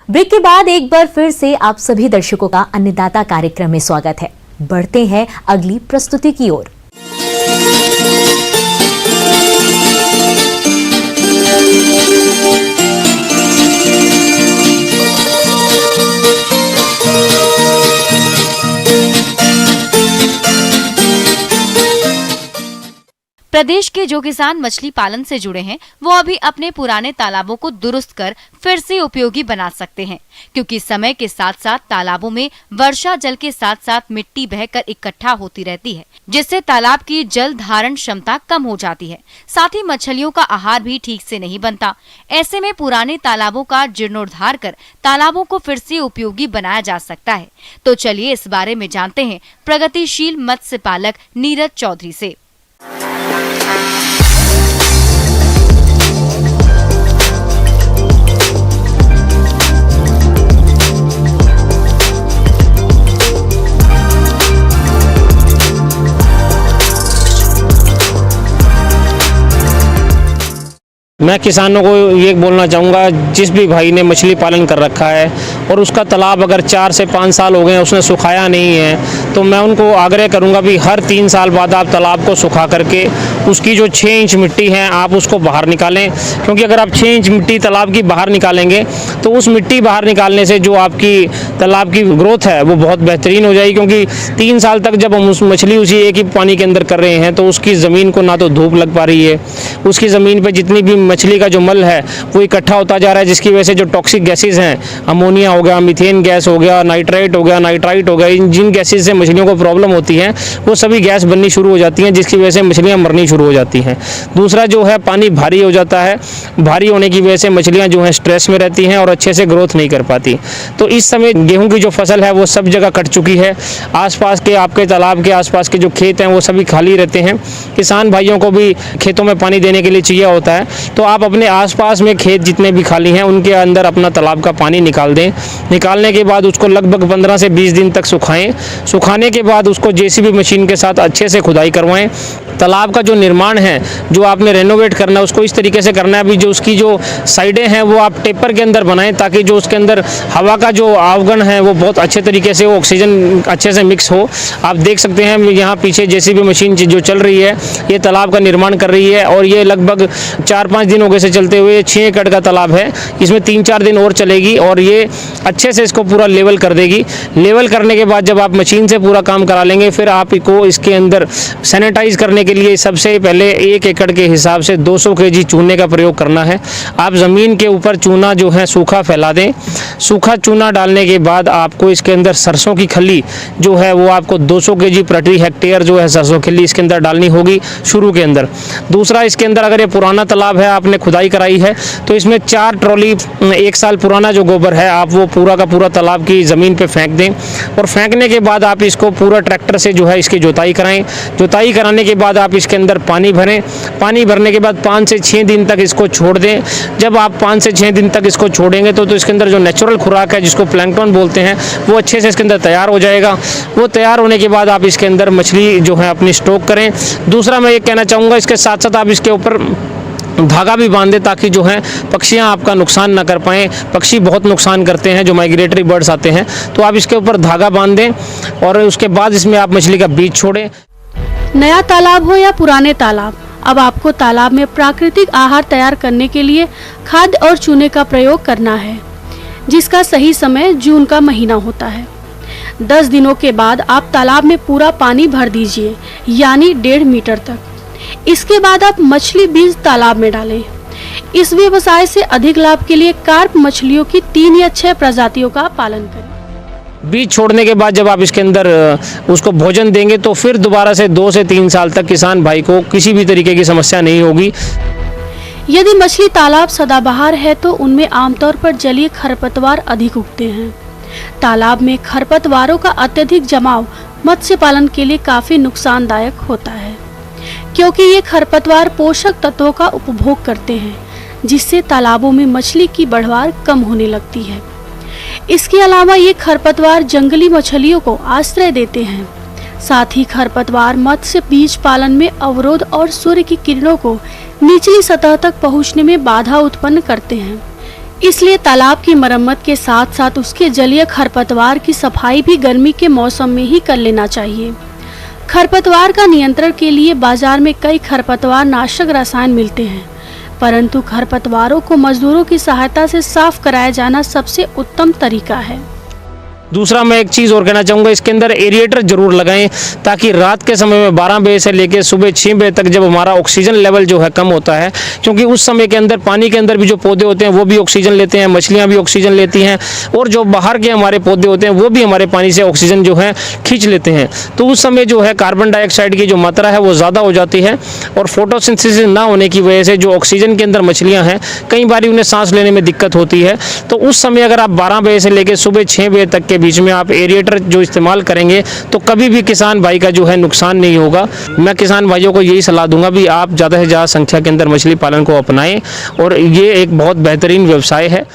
Break के बाद एक बार फिर से आप सभी दर्शकों का अन्नदाता कार्यक्रम में स्वागत है। बढ़ते हैं अगली प्रस्तुति की ओर। प्रदेश के जो किसान मछली पालन से जुड़े हैं वो अभी अपने पुराने तालाबों को दुरुस्त कर फिर से उपयोगी बना सकते हैं, क्योंकि समय के साथ साथ तालाबों में वर्षा जल के साथ साथ मिट्टी बहकर इकट्ठा होती रहती है, जिससे तालाब की जल धारण क्षमता कम हो जाती है। साथ ही मछलियों का आहार भी ठीक से नहीं बनता। ऐसे में पुराने तालाबों का जीर्णोद्धार कर तालाबों को फिर से उपयोगी बनाया जा सकता है। तो चलिए इस बारे में जानते हैं प्रगतिशील मत्स्य पालक नीरज चौधरी से। मैं किसानों को ये बोलना चाहूँगा, जिस भी भाई ने मछली पालन कर रखा है और उसका तालाब अगर 4 से 5 साल हो गए हैं उसने सुखाया नहीं है, तो मैं उनको आग्रह करूँगा भी हर 3 साल बाद आप तालाब को सुखा करके उसकी जो 6 इंच मिट्टी है आप उसको बाहर निकालें। क्योंकि अगर आप 6 इंच मिट्टी तालाब की बाहर निकालेंगे तो उस मिट्टी बाहर निकालने से जो आपकी तालाब की ग्रोथ है वो बहुत बेहतरीन हो जाएगी। क्योंकि 3 साल तक जब हम उस मछली उसी एक ही पानी के अंदर कर रहे हैं तो उसकी ज़मीन को ना तो धूप लग पा रही है, उसकी ज़मीन पर जितनी भी मछली का जो मल है वो इकट्ठा होता जा रहा है, जिसकी वजह से जो टॉक्सिक गैसेस हैं, अमोनिया हो गया, मीथेन गैस हो गया, नाइट्राइट हो गया, नाइट्राइट हो गया, जिन गैसेस से मछलियों को प्रॉब्लम होती है वो सभी गैस बननी शुरू हो जाती हैं, जिसकी वजह से मछलियां मरनी शुरू हो जाती हैं। दूसरा जो है पानी भारी हो जाता है, भारी होने की वजह से मछलियां जो है स्ट्रेस में रहती हैं और अच्छे से ग्रोथ नहीं कर पाती। तो इस समय गेहूँ की जो फसल है वो सब जगह कट चुकी है। आसपास के आपके तालाब के आसपास के जो खेत हैं वो सभी खाली रहते हैं। किसान भाइयों को भी खेतों में पानी देने के लिए चाहिए होता है, तो आप अपने आसपास में खेत जितने भी खाली हैं उनके अंदर अपना तालाब का पानी निकाल दें। निकालने के बाद उसको लगभग 15 से 20 दिन तक सुखाएं। सुखाने के बाद उसको जेसीबी मशीन के साथ अच्छे से खुदाई करवाएं। तालाब का जो निर्माण है, जो आपने रेनोवेट करना है, उसको इस तरीके से करना है भी जो उसकी जो साइडें हैं वो आप टेपर के अंदर बनाएं, ताकि जो उसके अंदर हवा का जो आवगण है वो बहुत अच्छे तरीके से, वो ऑक्सीजन अच्छे से मिक्स हो। आप देख सकते हैं यहाँ पीछे जेसीबी मशीन जो चल रही है ये तालाब का निर्माण कर रही है और ये लगभग 4-5 दिन हो गए से चलते हुए 6 एकड़ का तालाब है। इसमें 3-4 दिन और चलेगी और ये अच्छे से इसको पूरा लेवल कर देगी। लेवल करने के बाद जब आप मशीन से पूरा काम करा लेंगे फिर आप इसको इसके अंदर सैनिटाइज करने के लिए सबसे पहले 1 एकड़ के हिसाब से 200 kg चूने का प्रयोग करना है। आप ज़मीन के ऊपर चूना जो है सूखा फैला दें। सूखा चूना डालने के बाद आपको इसके अंदर सरसों की खली जो है वो आपको 200 kg प्रति हेक्टेयर जो है सरसों खली इसके अंदर डालनी होगी शुरू के अंदर। दूसरा, इसके अंदर अगर ये पुराना तालाब है, आपने खुदाई कराई है, तो इसमें 4 ट्रॉली 1 साल पुराना जो गोबर है आप वो पूरा का पूरा तालाब की ज़मीन पे फेंक दें। और फेंकने के बाद आप इसको पूरा ट्रैक्टर से जो है इसकी जुताई कराएं। जुताई कराने के बाद आप इसके अंदर पानी भरें। पानी भरने के बाद 5 से 6 दिन तक इसको छोड़ दें। जब आप 5 से 6 दिन तक इसको छोड़ेंगे तो इसके अंदर जो नेचुरल खुराक है जिसको प्लैंकटन बोलते हैं वो अच्छे से इसके अंदर तैयार हो जाएगा। वो तैयार होने के बाद आप इसके अंदर मछली जो है अपनी स्टॉक करें। दूसरा, मैं ये कहना चाहूँगा, इसके साथ साथ आप इसके ऊपर धागा भी बांध दें ताकि जो है पक्षियां आपका नुकसान ना कर पाएँ। पक्षी बहुत नुकसान करते हैं, जो माइग्रेटरी बर्ड्स आते हैं, तो आप इसके ऊपर धागा बांध दें और उसके बाद इसमें आप मछली का बीज छोड़ें। नया तालाब हो या पुराने तालाब, अब आपको तालाब में प्राकृतिक आहार तैयार करने के लिए खाद और चूने का प्रयोग करना है, जिसका सही समय जून का महीना होता है। 10 दिनों के बाद आप तालाब में पूरा पानी भर दीजिए, यानी 1.5 मीटर तक। इसके बाद आप मछली बीज तालाब में डालें। इस व्यवसाय से अधिक लाभ के लिए कार्प मछलियों की 3 या 6 प्रजातियों का पालन करें। बीज छोड़ने के बाद जब आप इसके अंदर उसको भोजन देंगे तो फिर दोबारा से 2 से 3 साल तक किसान भाई को किसी भी तरीके की समस्या नहीं होगी। यदि मछली तालाब सदाबहार है तो उनमें आमतौर पर जलीय खरपतवार अधिक उगते हैं। तालाब में खरपतवारों का अत्यधिक जमाव मत्स्य पालन के लिए काफी नुकसानदायक होता है, क्योंकि ये खरपतवार पोषक तत्वों का उपभोग करते हैं, जिससे तालाबों में मछली की बढ़वार कम होने लगती है। इसके अलावा ये खरपतवार जंगली मछलियों को आश्रय देते हैं। साथ ही खरपतवार मत्स्य बीज पालन में अवरोध और सूर्य की किरणों को निचली सतह तक पहुंचने में बाधा उत्पन्न करते हैं। इसलिए तालाब की मरम्मत के साथ साथ उसके जलीय खरपतवार की सफाई भी गर्मी के मौसम में ही कर लेना चाहिए। खरपतवार का नियंत्रण के लिए बाजार में कई खरपतवार नाशक रसायन मिलते हैं, परंतु खरपतवारों को मजदूरों की सहायता से साफ कराया जाना सबसे उत्तम तरीका है। दूसरा मैं एक चीज़ और कहना चाहूँगा, इसके अंदर एरिएटर जरूर लगाएं ताकि रात के समय में 12 बजे से लेकर सुबह 6 बजे तक जब हमारा ऑक्सीजन लेवल जो है कम होता है, क्योंकि उस समय के अंदर पानी के अंदर भी जो पौधे होते हैं वो भी ऑक्सीजन लेते हैं, मछलियाँ भी ऑक्सीजन लेती हैं और जो बाहर के हमारे पौधे होते हैं वो भी हमारे पानी से ऑक्सीजन जो है खींच लेते हैं। तो उस समय जो है कार्बन डाइऑक्साइड की जो मात्रा है वो ज़्यादा हो जाती है और फोटोसिंथेसिस ना होने की वजह से जो ऑक्सीजन के अंदर मछलियाँ हैं कई बार उन्हें सांस लेने में दिक्कत होती है। तो उस समय अगर आप 12 बजे से लेकर सुबह 6 बजे तक के बीच में आप एरिएटर जो इस्तेमाल करेंगे तो कभी भी किसान भाई का जो है नुकसान नहीं होगा। मैं किसान भाइयों को यही सलाह दूंगा भी आप ज़्यादा से ज़्यादा संख्या के अंदर मछली पालन को अपनाएं और ये एक बहुत बेहतरीन व्यवसाय है।